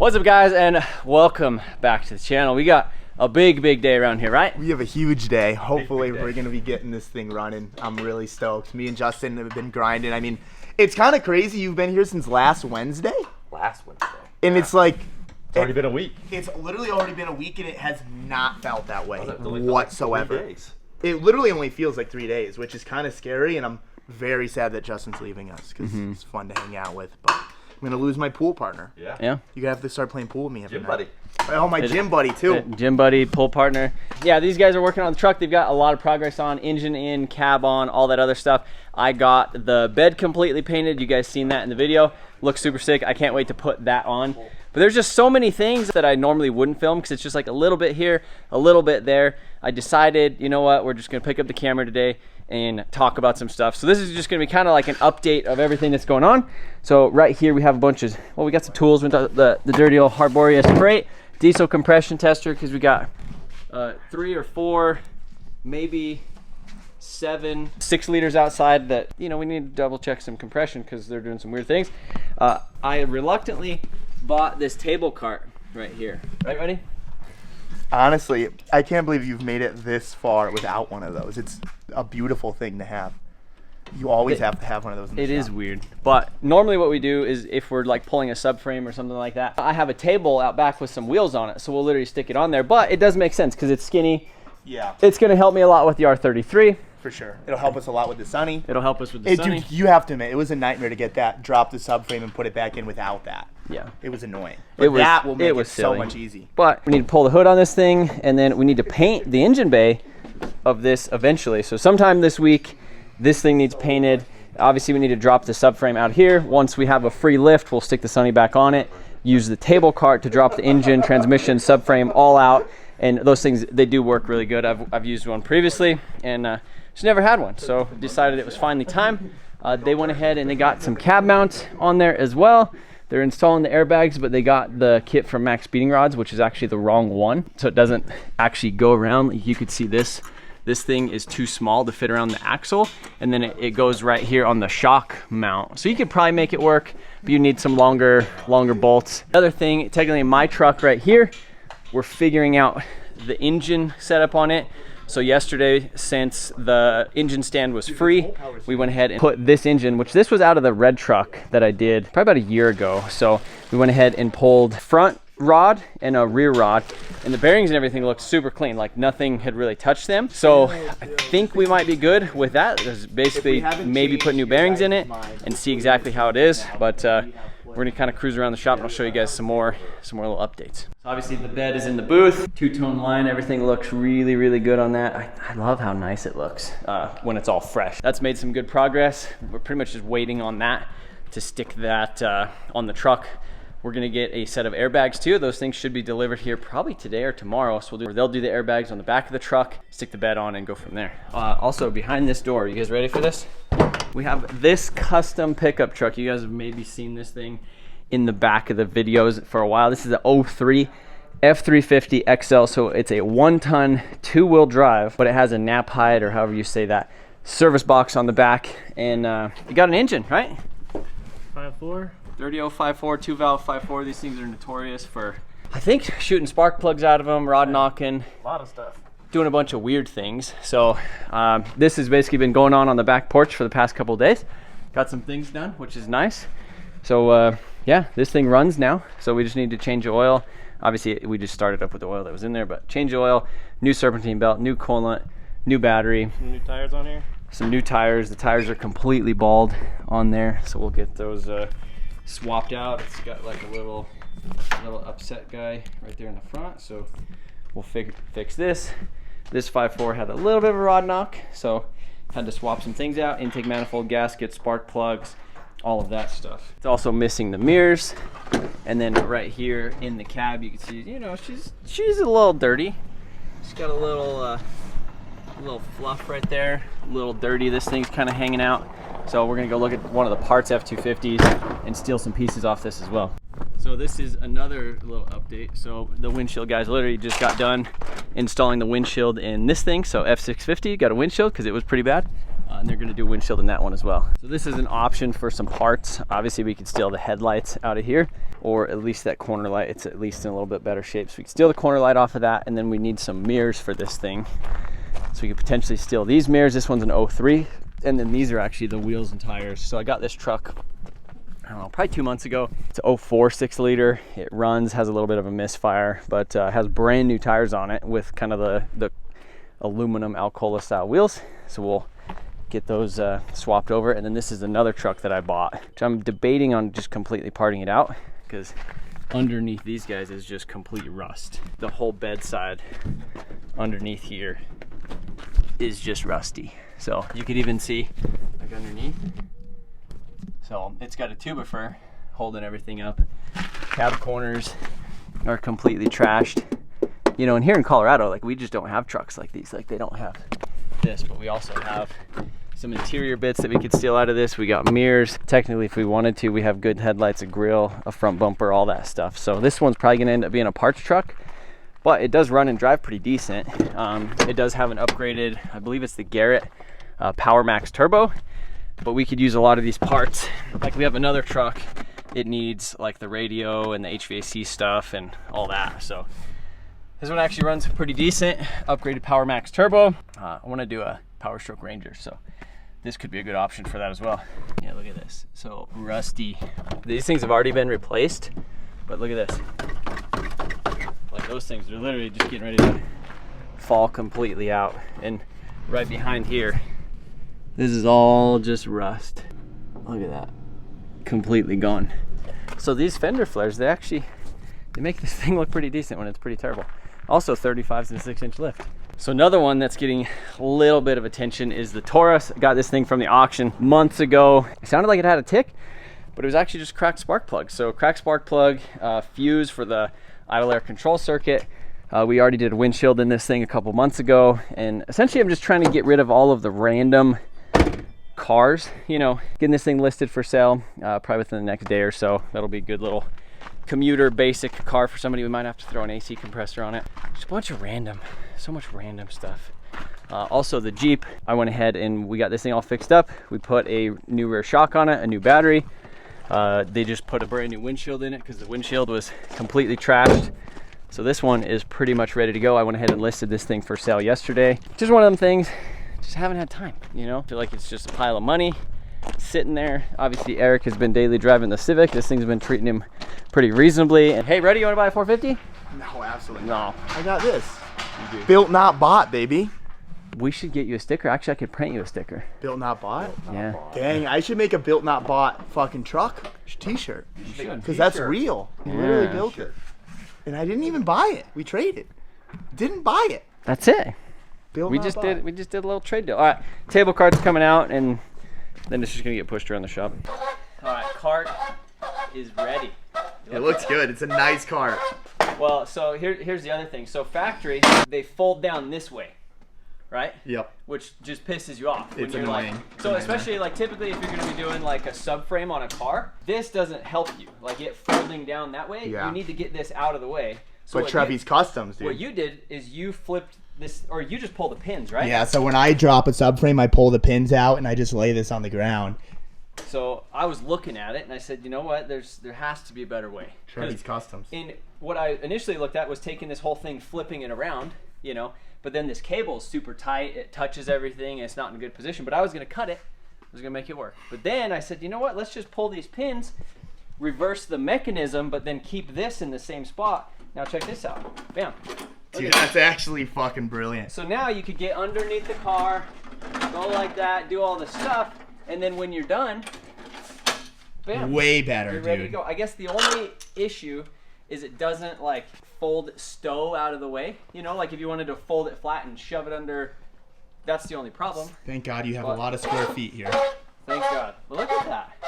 What's up, guys, and welcome back to the channel. We got a big day around here, right? We have a huge day. Hopefully we're gonna be getting this thing running. I'm really stoked. Me and Justin have been grinding. I mean, it's kind of crazy. You've been here since last Wednesday. And it's like it's already been a week. It's literally already been a week, and it has not felt that way Like whatsoever. 3 days. It literally only feels like 3 days, which is kind of scary, and I'm very sad that Justin's leaving us because it's fun to hang out with. But I'm gonna lose my pool partner. Yeah. You're gonna have to start playing pool with me every Gym night. buddy. Oh, my gym buddy too. Gym buddy, pool partner. Yeah, these guys are working on the truck. They've got a lot of progress on, engine in, cab on, all that other stuff. I got the bed completely painted. You guys seen that in the video. Looks super sick. I can't wait to put that on. But there's just so many things that I normally wouldn't film because it's just like a little bit here, a little bit there. I decided, you know what, we're just gonna pick up the camera today and talk about some stuff. So this is just gonna be kind of like an update of everything that's going on. So right here we have a bunch of, well, we got some tools. We got the dirty old Harborius crate, diesel compression tester, because we got 3 or 4, maybe 7, 6 liters outside that, you know, we need to double check some compression because they're doing some weird things. I reluctantly bought this table cart right here. Right, buddy? Honestly, I can't believe you've made it this far without one of those. It's a beautiful thing to have. You always have to have one of those in the It shop. is weird. But normally what we do is if we're like pulling a subframe or something like that, I have a table out back with some wheels on it. So we'll literally stick it on there. But it does make sense because it's skinny. Yeah. It's going to help me a lot with the R33. For sure. It'll help us a lot with the Sunny. It'll help us with the Sunny. Dude, you have to admit, it was a nightmare to get that, drop the subframe and put it back in without that. Yeah. It was annoying. But that will make it so much easy. But we need to pull the hood on this thing, and then we need to paint the engine bay of this eventually. So sometime this week, this thing needs painted. Obviously, we need to drop the subframe out here. Once we have a free lift, we'll stick the Sunny back on it, use the table cart to drop the engine, transmission, subframe all out. And those things, they do work really good. I've used one previously, and just never had one. So decided it was finally time. They went ahead and they got some cab mounts on there as well. They're installing the airbags, but they got the kit from Max Speeding Rods, which is actually the wrong one. So it doesn't actually go around. You could see this. This thing is too small to fit around the axle, and then it goes right here on the shock mount. So you could probably make it work, but you need some longer bolts. Another thing, technically in my truck right here, we're figuring out the engine setup on it. So yesterday, since the engine stand was free, we went ahead and put this engine, which this was out of the red truck that I did probably about a year ago. So we went ahead and pulled front rod and a rear rod, and the bearings and everything looked super clean, like nothing had really touched them. So I think we might be good with that. There's basically maybe put new bearings in it and see exactly how it is. But we're gonna kind of cruise around the shop and I'll show you guys some more little updates. So obviously the bed is in the booth, two-tone line, everything looks really good on that. I love how nice it looks when it's all fresh. That's made some good progress. We're pretty much just waiting on that to stick that on the truck. We're gonna get a set of airbags too. Those things should be delivered here probably today or tomorrow. So they'll do the airbags on the back of the truck, stick the bed on and go from there. Also behind this door, you guys ready for this? We have this custom pickup truck. You guys have maybe seen this thing in the back of the videos for a while. This is a 03 F350 XL. So it's a 1-ton, 2-wheel drive, but it has a nap height, or however you say that, service box on the back. And you got an engine, right? 5.4. 30054, 2-valve 5.4. These things are notorious for, I think, shooting spark plugs out of them, rod knocking. A lot of stuff. Doing a bunch of weird things. So this has basically been going on the back porch for the past couple of days. Got some things done, which is nice. So yeah, this thing runs now. So we just need to change the oil. Obviously we just started up with the oil that was in there, but change the oil, new serpentine belt, new coolant, new battery. Some new tires on here. Some new tires. The tires are completely bald on there. So we'll get those swapped out. It's got like a little upset guy right there in the front. So we'll fix this. This 5.4 had a little bit of a rod knock, so had to swap some things out, intake manifold gaskets, spark plugs, all of that stuff. It's also missing the mirrors. And then right here in the cab, you can see, you know, she's a little dirty. She's got a little fluff right there, a little dirty. This thing's kind of hanging out. So we're gonna go look at one of the parts F250s and steal some pieces off this as well. So this is another little update. So the windshield guys literally just got done installing the windshield in this thing. So F650 got a windshield because it was pretty bad. and they're gonna do windshield in that one as well. So this is an option for some parts. Obviously we could steal the headlights out of here, or at least that corner light. It's at least in a little bit better shape. So we can steal the corner light off of that, and then we need some mirrors for this thing. So we could potentially steal these mirrors. This one's an 03, and then these are actually the wheels and tires. So I got this truck, I don't know, probably 2 months ago. It's a 04 6-liter. It runs, has a little bit of a misfire, but has brand new tires on it with kind of the aluminum Alcoa style wheels. So we'll get those swapped over. And then this is another truck that I bought, which I'm debating on just completely parting it out, because underneath these guys is just complete rust. The whole bedside underneath here is just rusty. So you could even see like underneath. So it's got a tubifer holding everything up. Cab corners are completely trashed. You know, and here in Colorado, like, we just don't have trucks like these. Like, they don't have this, but we also have some interior bits that we could steal out of this. We got mirrors. Technically, if we wanted to, we have good headlights, a grill, a front bumper, all that stuff. So this one's probably gonna end up being a parts truck, but it does run and drive pretty decent. It does have an upgraded, I believe it's the Garrett Power Max Turbo, but we could use a lot of these parts. Like, we have another truck, it needs like the radio and the HVAC stuff and all that. So this one actually runs pretty decent, upgraded Power Max Turbo. I wanna do a Power Stroke Ranger, so this could be a good option for that as well. Yeah, look at this, so rusty. These things have already been replaced, but look at this. Like, those things are literally just getting ready to fall completely out. And right behind here, this is all just rust. Look at that, completely gone. So these fender flares, they make this thing look pretty decent when it's pretty terrible. Also 35s and a 6-inch lift. So another one that's getting a little bit of attention is the Taurus. I got this thing from the auction months ago. It sounded like it had a tick, but it was actually just cracked spark plug. So cracked spark plug, fuse for the idle air control circuit. We already did a windshield in this thing a couple months ago, and essentially I'm just trying to get rid of all of the random cars, you know, getting this thing listed for sale probably within the next day or so. That'll be a good little commuter basic car for somebody. We might have to throw an AC compressor on it. Just a bunch of random, so much random stuff. Also the Jeep, I went ahead and we got this thing all fixed up. We put a new rear shock on it, a new battery. They just put a brand new windshield in it because the windshield was completely trashed. So this one is pretty much ready to go. I went ahead and listed this thing for sale yesterday. Just one of them things, just haven't had time, you know? I feel like it's just a pile of money sitting there. Obviously Eric has been daily driving the Civic. This thing's been treating him pretty reasonably. And hey, Reddy, you wanna buy a 450? No, absolutely No. not. I got this. Built not bought, baby. We should get you a sticker. Actually, I could print you a sticker. Built not bought? Yeah. Dang, I should make a built not bought fucking truck t-shirt. Because that's real. You literally built it. And I didn't even buy it. We traded. Didn't buy it. That's it. Built We not just bought. did a little trade deal. All right, table cart's coming out, and then it's just gonna get pushed around the shop. All right, cart is ready. It looks good. It's a nice cart. Well, so here's the other thing. So factory, they fold down this way, right? Yep. Which just pisses you off. When It's you're annoying. Like, so especially like typically if you're gonna be doing like a subframe on a car, this doesn't help you. Like it folding down that way, Yeah. you need to get this out of the way. So But what Trevi's Customs, dude. what you did is you flipped this, or you just pull the pins, right? Yeah, so when I drop a subframe, I pull the pins out and I just lay this on the ground. So I was looking at it and I said, you know what? There has to be a better way. Trevi's Customs. In what I initially looked at was taking this whole thing, flipping it around, you know. But then this cable is super tight. It touches everything. And it's not in a good position. But I was gonna cut it. I was gonna make it work. But then I said, you know what? Let's just pull these pins, reverse the mechanism, but then keep this in the same spot. Now check this out. Bam. Look Dude, at that. that's actually fucking brilliant. So now you could get underneath the car, go like that, do all the stuff, and then when you're done, bam. Way better, You're dude. ready to go. I guess the only issue is it doesn't like fold stow out of the way. You know, like if you wanted to fold it flat and shove it under, that's the only problem. Thank God you have a lot of square feet here. Thank God. But look at that.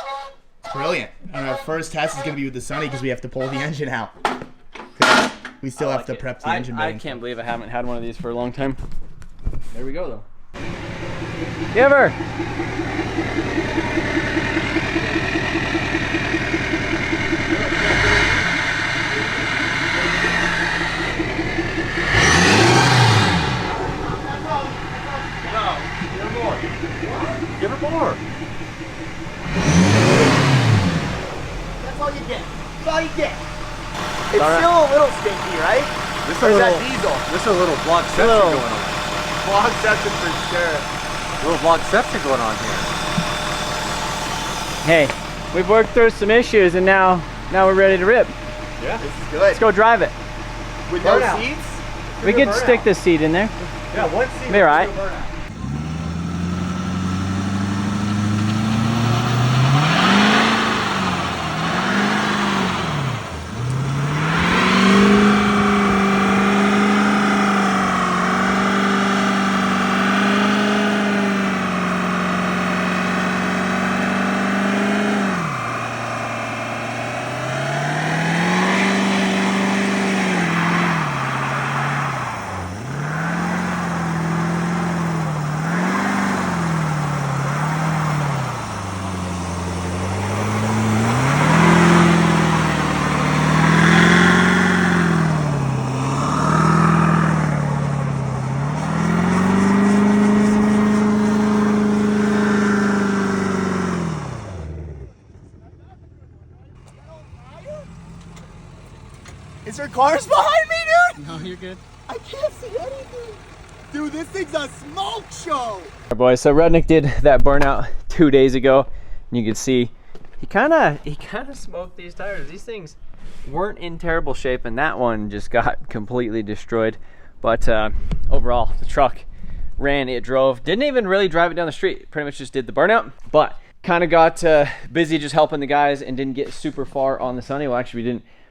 Brilliant. And our first test is going to be with the Sunny because we have to pull the engine out. 'Cause we still have to prep the engine bay. I can't believe I haven't had one of these for a long time. There we go though. Give her. No, no more. It's still a little stinky, right? This Or a is little, that diesel? This is a little vlogception Little. going on. Vlogception for sure. A little vlogception going on here. Hey, we've worked through some issues and now we're ready to rip. Yeah. This is good. Let's go drive it. With no Burnout. seats? We could stick the seat in there. Yeah, one seat. Be all right. Is there cars behind me, dude? No, you're good. I can't see anything. Dude, this thing's a smoke show. All right, boys, so Rudnik did that burnout 2 days ago. And you can see he kind of smoked these tires. These things weren't in terrible shape, and that one just got completely destroyed. But overall, the truck ran, it drove. Didn't even really drive it down the street. Pretty much just did the burnout, but kind of got busy just helping the guys and didn't get super far on the Sunny. Well, actually,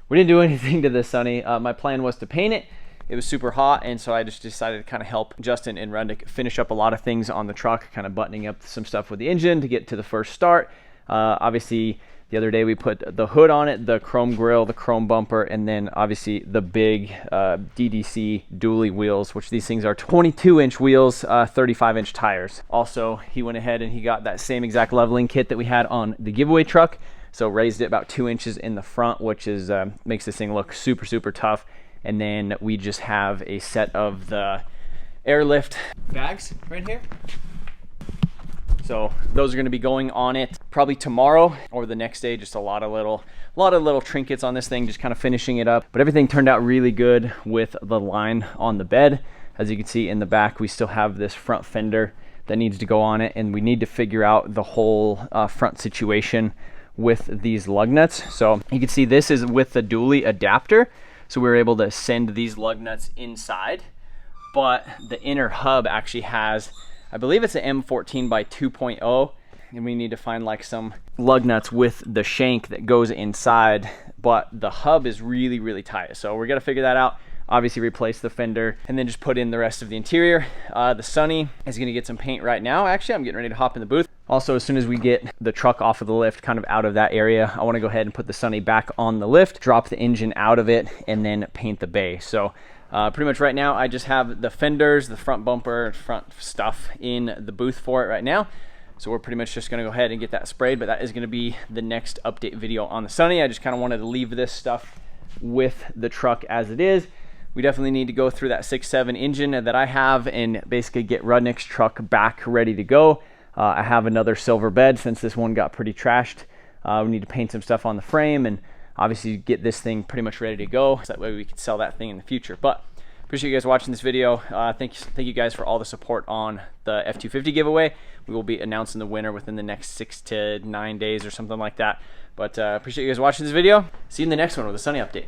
we didn't do anything to the Sunny. My plan was to paint it. It was super hot, and so I just decided to kind of help Justin and Rudnik finish up a lot of things on the truck, kind of buttoning up some stuff with the engine to get to the first start. Obviously, the other day we put the hood on it, the chrome grille, the chrome bumper, and then obviously the big DDC dually wheels, which these things are 22-inch wheels, 35-inch tires. Also, he went ahead and he got that same exact leveling kit that we had on the giveaway truck. So raised it about 2 inches in the front, which is makes this thing look super, super tough. And then we just have a set of the airlift bags right here. So those are going to be going on it probably tomorrow or the next day. Just a lot of little trinkets on this thing, just kind of finishing it up. But everything turned out really good with the line on the bed. As you can see in the back, we still have this front fender that needs to go on it, and we need to figure out the whole front situation with these lug nuts. So you can see this is with the dually adapter. So we were able to send these lug nuts inside, but the inner hub actually has, I believe it's an M14 by 2.0, and we need to find like some lug nuts with the shank that goes inside, but the hub is really, really tight. So we're gonna figure that out. Obviously replace the fender and then just put in the rest of the interior. The Sunny is gonna get some paint right now. Actually, I'm getting ready to hop in the booth. Also, as soon as we get the truck off of the lift, kind of out of that area, I wanna go ahead and put the Sunny back on the lift, drop the engine out of it, and then paint the bay. So pretty much right now, I just have the fenders, the front bumper, front stuff in the booth for it right now. So we're pretty much just gonna go ahead and get that sprayed, but that is gonna be the next update video on the Sunny. I just kind of wanted to leave this stuff with the truck as it is. We definitely need to go through that 6.7 engine that I have and basically get Rudnik's truck back ready to go. I have another silver bed since this one got pretty trashed. We need to paint some stuff on the frame and obviously get this thing pretty much ready to go. So that way we can sell that thing in the future. But appreciate you guys watching this video. Thank you guys for all the support on the F250 giveaway. We will be announcing the winner within the next 6 to 9 days or something like that. But appreciate you guys watching this video. See you in the next one with a Sunny update.